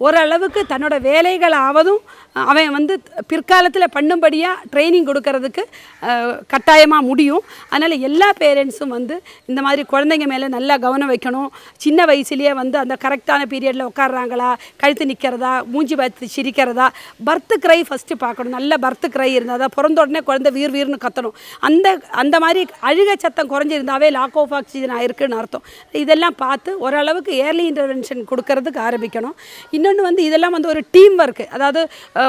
ஓரளவுக்கு தன்னோட வேலைகளாவதும் அவன் வந்து பிற்காலத்தில் பண்ணும்படியாக ட்ரைனிங் கொடுக்கறதுக்கு கட்டாயமாக முடியும். அதனால் எல்லா பேரண்ட்ஸும் வந்து இந்த மாதிரி குழந்தைங்க மேலே நல்லா கவனம் வைக்கணும். சின்ன வயசுலேயே வந்து அந்த கரெக்டான பீரியடில் உட்காடுறாங்களா, கழுத்து நிற்கிறதா, மூஞ்சி பார்த்து சிரிக்கிறதா, பர்த்து க்ரை ஃபஸ்ட்டு பார்க்கணும். நல்ல பர்த்து க்ரை இருந்தால் தான் பிறந்த உடனே குழந்தை வீர் வீர்னு கத்தணும். அந்த மாதிரி அழுகை சத்தம் குறைஞ்சிருந்தாவே லாக் ஆஃப் ஆக்சிஜன் ஆயிருக்குன்னு அர்த்தம். இதெல்லாம் பார்த்து ஓரளவுக்கு ஏர்லி இன்டர்வென்ஷன் கொடுக்கறதுக்கு ஆரம்பிக்கணும். இன்னொன்று வந்து இதெல்லாம் வந்து ஒரு டீம் ஒர்க்கு. அதாவது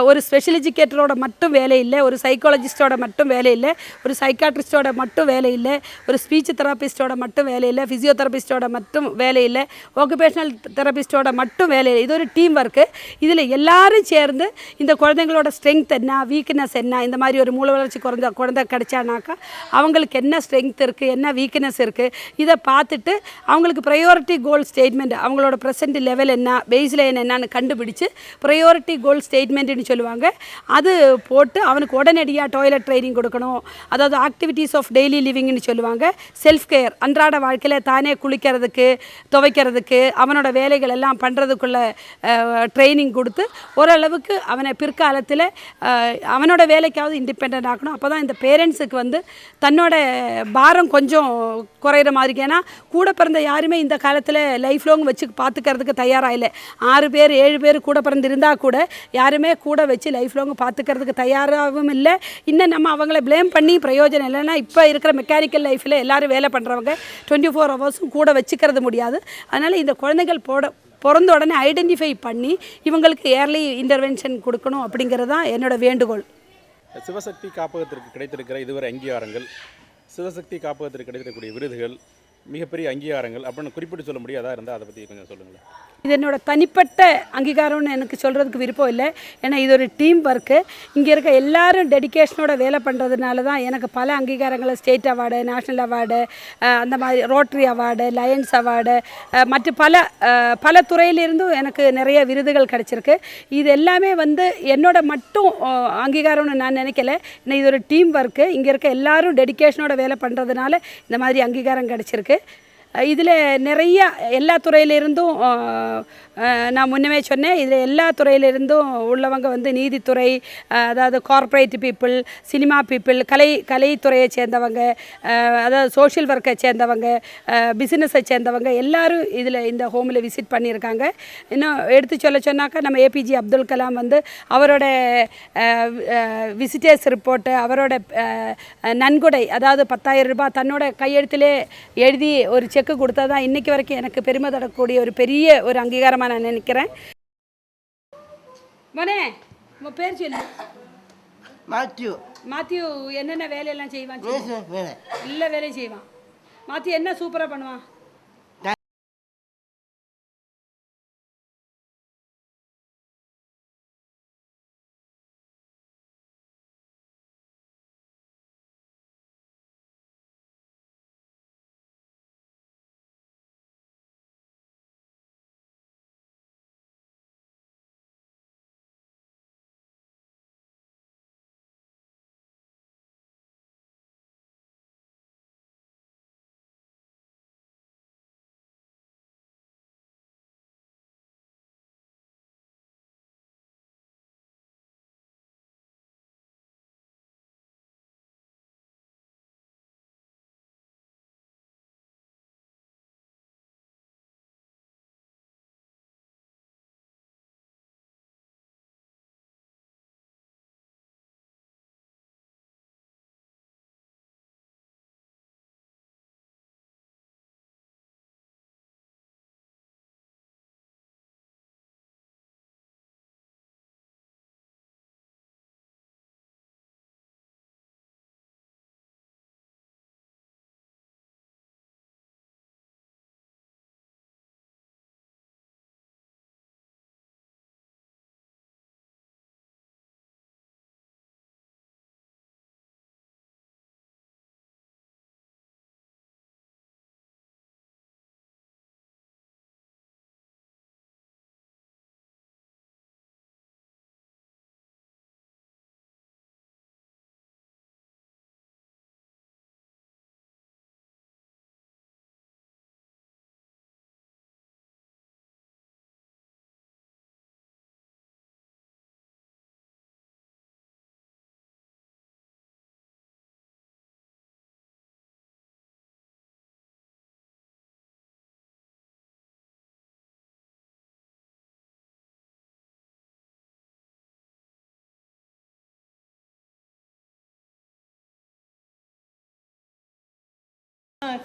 ஒரு ஸ்பெஷல் எஜுகேட்டரோட மட்டும் வேலை இல்லை, ஒரு சைக்காலஜிஸ்டோட மட்டும் வேலை இல்லை, ஒரு சைக்காட்ரிஸ்டோட மட்டும் வேலை இல்லை, ஒரு ஸ்பீச் தெரபிஸ்டோட மட்டும் வேலை இல்லை, ஃபிசியோதெரபிஸ்டோட மட்டும் வேலை இல்லை, ஆக்குபேஷனல் தெரபிஸ்டோட மட்டும் வேலை இல்லை. இது ஒரு டீம் ஒர்க்கு. இதில் எல்லாரும் சேர்ந்து இந்த குழந்தைங்களோட ஸ்ட்ரென்த் என்ன, வீக்னஸ் என்ன, இந்த மாதிரி ஒரு மூளை வளர்ச்சி குழந்தை கிடைச்சானாக்கா அவங்களுக்கு என்ன ஸ்ட்ரென்த் இருக்குது, என்ன வீக்னஸ் இருக்குது, இதை பார்த்துட்டு அவங்களுக்கு ப்ரையாரிட்டி கோல் ஸ்டேட்மெண்ட், அவங்களோட ப்ரெசென்ட் லெவல் என்ன, பேஸ் லைன் என்னன்னு கண்டுபிடிச்சு ப்ரையாரிட்டி கோல் ஸ்டேட்மெண்ட்னு சொல்லுவாங்க. அது போட்டு அவனுக்கு உடனடியாக டாய்லெட் ட்ரைனிங் கொடுக்கணும். அதாவது ஆக்டிவிட்டீஸ் ஆஃப் டெய்லி லிவிங்னு சொல்லுவாங்க. செல்ஃப் கேர், அன்றாட வாழ்க்கையில் தானே குளிக்கிறதுக்கு, துவைக்கிறதுக்கு, அவனோட வேலைகள் எல்லாம் பண்ணுறதுக்குள்ள ட்ரைனிங் கொடுத்து ஓரளவுக்கு அவனை பிற்காலத்தில் அவனோட வேலைக்காவது இண்டிபெண்ட் ஆக்கணும். அப்போ தான் இந்த பேரண்ட்ஸுக்கு வந்து தன்னோட பாரம் கொஞ்சம் குறையிற மாதிரி. ஏன்னா கூட பிறந்த யாருமே இந்த காலத்தில் லைஃப் லாங் வச்சு பார்த்துக்கிறதுக்கு தயாராக இல்லை. 6 பேர் 7 பேர் கூட பிறந்திருந்தால் கூட யாருமே கூட வச்சு லைஃப் லாங் பார்த்துக்கிறதுக்கு தயாராகவும் இல்லை. இன்னும் நம்ம அவங்கள ப்ளேம் பண்ணி பிரயோஜனம் இல்லைன்னா இப்போ இருக்கிற மெக்கானிக்கல் லைஃப்பில் எல்லோரும் வேலை பண்ணுறவங்க 24 ஹவர்ஸும் கூட வச்சுக்கிறது முடியாது. அதனால் இந்த குழந்தைகள் பிறந்த உடனே ஐடென்டிஃபை பண்ணி இவங்களுக்கு ஏர்லி இன்டர்வென்ஷன் கொடுக்கணும் அப்படிங்கிறது தான் என்னோட வேண்டுகோள். சிவசக்தி காப்பகத்திற்கு கிடைத்திருக்கிற இதுவரை அங்கீகாரங்கள், சிவசக்தி காப்பகத்திற்கு கிடைத்திருக்கக்கூடிய விருதுகள் மிகப்பெரிய அங்கீகாரங்கள் அப்படின்னு குறிப்பிட்டு சொல்ல முடியாதா இருந்தால் அதை பற்றி கொஞ்சம் சொல்லுங்களேன். இது என்னோட தனிப்பட்ட அங்கீகாரம்னு எனக்கு சொல்கிறதுக்கு விருப்பம் இல்லை. ஏன்னா இது ஒரு டீம் ஒர்க்கு. இங்கே இருக்க எல்லாரும் டெடிக்கேஷனோட வேலை பண்ணுறதுனால தான் எனக்கு பல அங்கீகாரங்களை, ஸ்டேட் அவார்டு, நேஷ்னல் அவார்டு, அந்த மாதிரி ரோட்ரி அவார்டு, லயன்ஸ் அவார்டு, மற்ற பல துறையிலிருந்தும் எனக்கு நிறைய விருதுகள் கிடச்சிருக்கு. இது எல்லாமே வந்து என்னோட மட்டும் அங்கீகாரம்னு நான் நினைக்கல. ஏன்னா இது ஒரு டீம் ஒர்க்கு. இங்கே இருக்க எல்லாரும் டெடிக்கேஷனோட வேலை பண்ணுறதுனால இந்த மாதிரி அங்கீகாரம் கிடச்சிருக்கு. இதில் நிறைய எல்லா துறையிலிருந்தும் நான் முன்னமே சொன்னேன், இதில் எல்லா துறையிலிருந்தும் உள்ளவங்க வந்து நீதித்துறை, அதாவது கார்ப்பரேட் பீப்புள், சினிமா பீப்புள், கலைத்துறையை சேர்ந்தவங்க, அதாவது சோஷியல் ஒர்க்கை சேர்ந்தவங்க, பிஸ்னஸை சேர்ந்தவங்க எல்லாரும் இதில் இந்த ஹோமில் விசிட் பண்ணியிருக்காங்க. இன்னும் எடுத்து சொன்னாக்கா நம்ம ஏபிஜே அப்துல் கலாம் வந்து அவரோட விசிட்டர்ஸ் ரிப்போர்ட்டு, அவரோட நன்கொடை, அதாவது 10,000 ரூபாய் தன்னோட கையெழுத்திலே எழுதி ஒரு செக்கு கொடுத்தா தான் இன்றைக்கி வரைக்கும் எனக்கு பெருமை தரக்கூடிய ஒரு பெரிய ஒரு அங்கீகாரமாக நான் நினைக்கிறேன். மனே, உங்கள் பேர் சொல்லு. மாத்யூ என்னென்ன வேலையெல்லாம் செய்வான்? எல்லா வேலையும் செய்வான். மாத்யூ என்ன சூப்பராக பண்ணுவான்?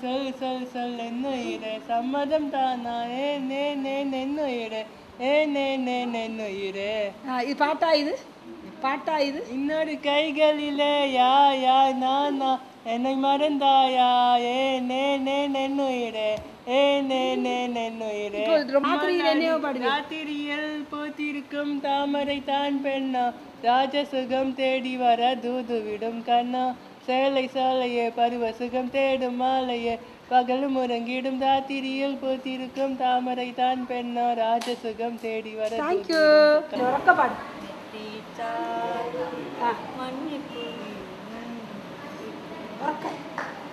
சொல் சொல் சொல் என்னுயிரே சம்மதம் தானா என்னுயிரே என்னுயிரே. இது பாட்டா இது இன்னொரு கைகளிலே யா யா நானா என்னை மறந்தாயா என்னுயிரே என்னுயிரே. ராத்திரியில் போத்திருக்கும் தாமரை தான் பெண்ணா ராஜசுகம் தேடி வர தூதுவிடும் கண்ணா சேலை சாலையே பருவ சுகம் தேடும் மாலையே பகலும் உறங்கிடும் ராத்திரியில் போத்திருக்கும் தாமரை தான் பெண்ணா ராஜசுகம் தேடி வர. தேங்க்யூ.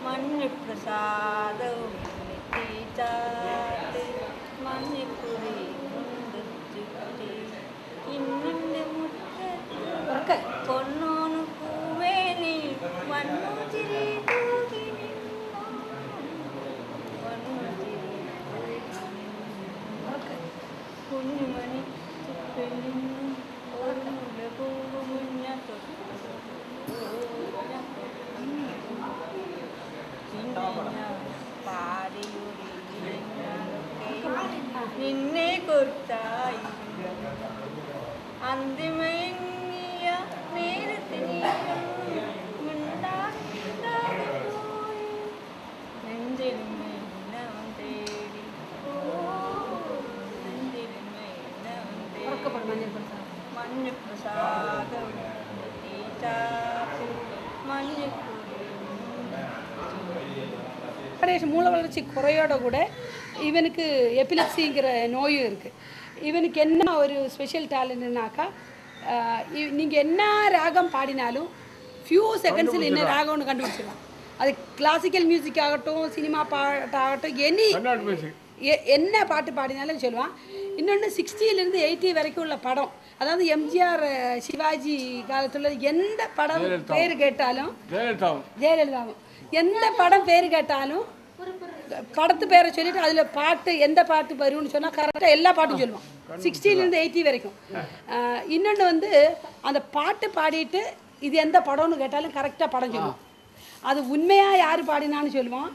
மண்ணு பிரசாதம் மண்ணிப்புரி இன்னுண்டு முட்டை பொன்னோனு பூவே நீ மண்ணூச்சிரி தூக்கி കുഞ്ഞുമണി പെണ്ണിനും ഓർമ്മ പോകുമുഞ്ഞ നിന്നെ കുറിച്ചായി അന്തിമയങ്ങിയ നേരത്തിന് നെഞ്ചിലുമേ തേടി മഞ്ഞ പ്രസാദം മഞ്ഞ மூல வளர்ச்சி குறையோட கூட இவனுக்கு எபிலெப்சிங்கிற நோயும் இருக்குது. இவனுக்கு என்ன ஒரு ஸ்பெஷல் டேலண்ட்னாக்கா நீங்கள் என்ன ராகம் பாடினாலும் ஃபியூ செகண்ட்ஸில் என்ன ராகம்னு கண்டுபிடிச்சிடலாம். அது கிளாசிக்கல் மியூசிக் ஆகட்டும், சினிமா பாட்டாகட்டும், என்ன பாட்டு பாடினாலும் சொல்லுவான். இன்னொன்று 60லேருந்து 80 வரைக்கும் உள்ள படம், அதாவது எம்ஜிஆர் சிவாஜி காலத்தில் எந்த படம் பேர் கேட்டாலும், ஜெயலலிதாவும் எந்த படம் பேர் கேட்டாலும் படத்து பேரை சொல்லிட்டு அதில் பாட்டு எந்த பாட்டு வரும்னு சொன்னால் கரெக்டாக எல்லா பாட்டும் சொல்லுவான். 60லேருந்து 80 வரைக்கும். இன்னொன்று வந்து அந்த பாட்டு பாடிட்டு இது எந்த படம்னு கேட்டாலும் கரெக்டாக படம் சொல்லுவான். அது உண்மையாக யார் பாடினான்னு சொல்லுவான்,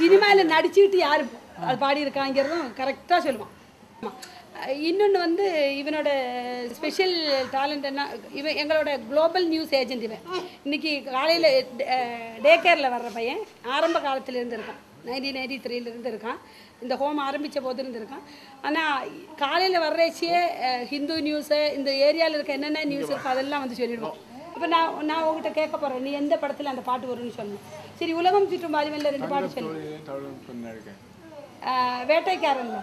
சினிமாவில் நடிச்சுக்கிட்டு யார் அது பாடியிருக்காங்கிறதும் கரெக்டாக சொல்லுவான். இன்னொன்று வந்து இவனோட ஸ்பெஷல் டேலண்ட் என்ன, இவன் எங்களோட குளோபல் நியூஸ் ஏஜென்ட். இவன் இன்றைக்கி காலையில் டே கேரில் வர்ற பையன், ஆரம்ப காலத்துலேருந்து இருக்கான், 1993 இருக்கான், இந்த ஹோம் ஆரம்பித்த போது இருந்திருக்கான். ஆனால் காலையில் வர்றச்சே ஹிந்து நியூஸு, இந்த ஏரியாவில் இருக்க என்னென்ன நியூஸ் இருக்கோ அதெல்லாம் வந்து சொல்லிடுவோம். இப்போ நான் உங்ககிட்ட கேட்க போகிறேன், நீ எந்த படத்தில் அந்த பாட்டு வரும்னு சொல்லணும். சரி, உலகம் சுற்றும் வாலிபனில் 2 பாட்டு சொல்லு. வேட்டைக்காரன்ல